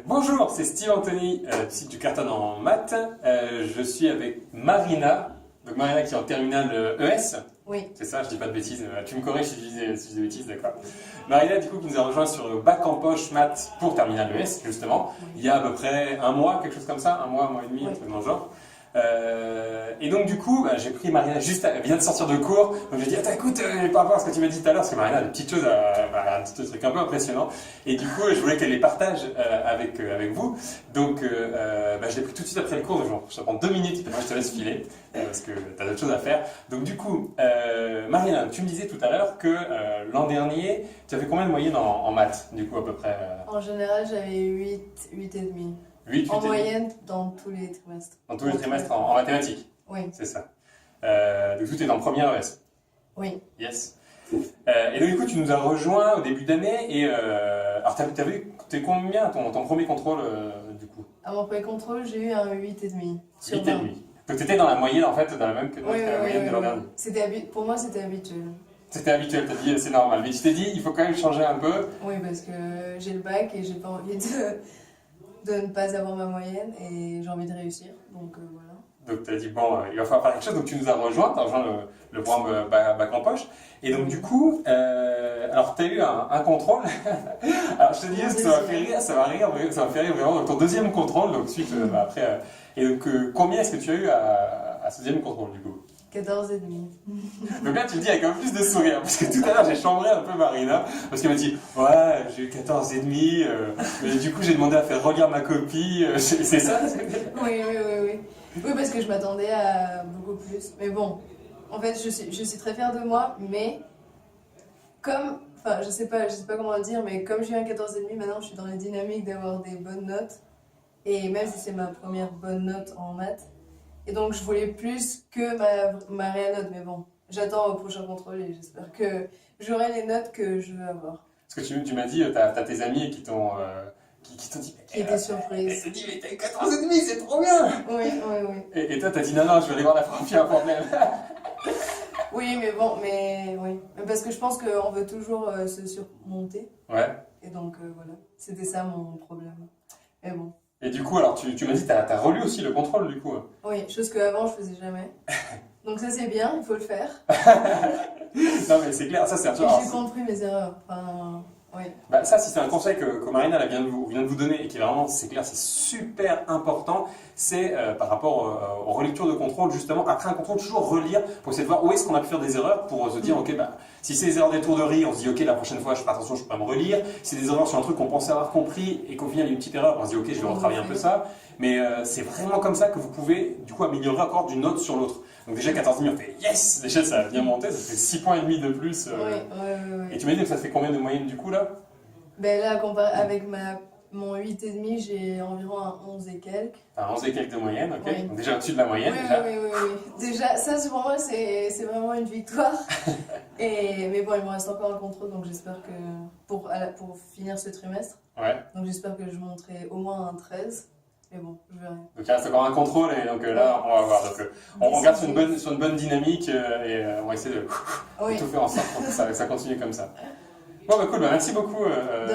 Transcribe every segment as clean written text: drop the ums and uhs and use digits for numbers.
Bonjour, c'est Steve Anthony du site du carton en maths. Je suis avec Marina, donc Marina qui est en terminale ES. Oui. C'est ça, je dis pas de bêtises. Tu me corriges si je dis des bêtises, d'accord. Marina, du coup, qui nous a rejoint sur le bac en poche maths pour terminale ES, justement. Oui. Il y a à peu près un mois, quelque chose comme ça, un mois et demi, Oui. un truc dans le genre. Et donc du coup, j'ai pris Marina elle vient de sortir de cours, donc j'ai dit attends écoute, par rapport à ce que tu m'as dit tout à l'heure, parce que Marina a des petites choses, un petit truc un peu impressionnant, et du coup je voulais qu'elle les partage avec vous, donc je l'ai pris tout de suite après le cours, donc ça prend 2 minutes, et moi je te laisse filer, parce que tu as d'autres choses à faire. Donc du coup, Marina, tu me disais tout à l'heure que l'an dernier, tu avais combien de moyenne en maths, du coup à peu près En général, j'avais 8 et demi. 8, En moyenne, dans tous les trimestres. dans tous les trimestres en mathématiques. Oui. C'est ça. Donc tout est dans première ES. Oui. Yes. Et donc du coup tu nous as rejoint au début d'année et alors t'es combien ton premier contrôle du coup? À mon premier contrôle, j'ai eu un 8 et demi. 8 et demi. Donc t'étais dans la moyenne en fait, dans la même que Oui, la moyenne de l'an dernier. Pour moi, c'était habituel. C'était habituel, t'as dit c'est normal. Mais tu t'es dit il faut quand même changer un peu. Oui, parce que j'ai le bac et j'ai pas envie de ne pas avoir ma moyenne et j'ai envie de réussir. Donc voilà. Donc tu as dit bon il va falloir faire quelque chose, donc tu nous as rejoint, tu as rejoint le programme bac en poche. Et donc du coup, alors tu as eu un contrôle, alors je te dis que ça va faire rire vraiment, donc ton deuxième contrôle, donc suite après, et donc combien est-ce que tu as eu à ce deuxième contrôle du coup? 14 et demi. Donc là tu me dis avec un peu plus de sourire, parce que tout à l'heure j'ai chambré un peu Marina, parce qu'elle m'a dit ouais j'ai eu 14 et demi, mais du coup j'ai demandé à faire relire ma copie, c'est ça? Oui. Oui, parce que je m'attendais à beaucoup plus. Mais bon, en fait, je suis très fière de moi, mais enfin, je sais pas comment le dire, mais comme j'ai eu un 14,5, maintenant je suis dans les dynamiques d'avoir des bonnes notes. Et même si c'est ma première bonne note en maths. Et donc, je voulais plus que ma réelle note. Mais bon, j'attends au prochain contrôle et j'espère que j'aurai les notes que je veux avoir. Parce que tu m'as dit, t'as tes amis qui t'ont dit, Qui était surprise. Elle te dit, mais t'as 14 et demi, c'est trop bien! Oui. Et toi, t'as dit, non, je vais aller voir la prof, il y a un problème. Oui, mais bon, oui. Mais parce que je pense qu'on veut toujours se surmonter. Ouais. Et donc, voilà. C'était ça mon problème. Mais bon. Et du coup, alors, tu m'as dit, t'as relu aussi le contrôle, du coup. Oui, chose qu'avant, je faisais jamais. Donc ça, c'est bien, il faut le faire. Non, mais c'est clair, ça, c'est un truc. J'ai compris mes erreurs. Enfin, oui. Bah, ça, si c'est un conseil que Marina vient de vous donner et qui est vraiment, c'est clair, c'est super important, c'est par rapport aux relectures de contrôle, justement, après un contrôle, toujours relire pour essayer de voir où est-ce qu'on a pu faire des erreurs pour se dire, ok, si c'est des erreurs d'étourderie, on se dit, ok, la prochaine fois, je fais attention, je peux pas me relire. Si c'est des erreurs sur un truc qu'on pensait avoir compris et qu'au final, il y a une petite erreur, on se dit, ok, je vais retravailler un peu ça. Mais c'est vraiment comme ça que vous pouvez, du coup, améliorer encore d'une note sur l'autre. Donc déjà 14,5, on fait yes! Déjà ça a bien monté, ça fait 6 points et demi de plus. Oui. Et tu m'as dit que ça te fait combien de moyenne du coup là? Ben là, comparé avec mon 8,5, j'ai environ un 11 et quelques. T'as 11 et quelques de moyenne, ok? Oui. Donc déjà au-dessus de la moyenne déjà. Oui. Déjà, ça pour moi, c'est vraiment une victoire. Mais bon, il me reste encore un contrôle, donc j'espère que pour finir ce trimestre. Ouais. Donc j'espère que je monterai au moins un 13. Mais bon, je verrai. Donc il reste encore un contrôle et donc là on va voir. Donc, on regarde sur une bonne dynamique et on va essayer de tout faire ensemble pour que ça continue comme ça. Bon bah cool, merci beaucoup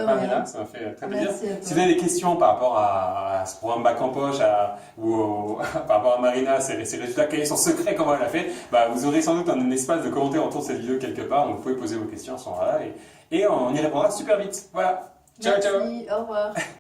Marina, ça m'a fait très plaisir. Si vous avez des questions par rapport à ce programme bac en poche par rapport à Marina, ses résultats, quel est son secret, comment elle a fait, vous aurez sans doute un espace de commentaires autour de cette vidéo quelque part, donc vous pouvez poser vos questions à ce moment-là et on y répondra super vite. Voilà, ciao. Merci, au revoir.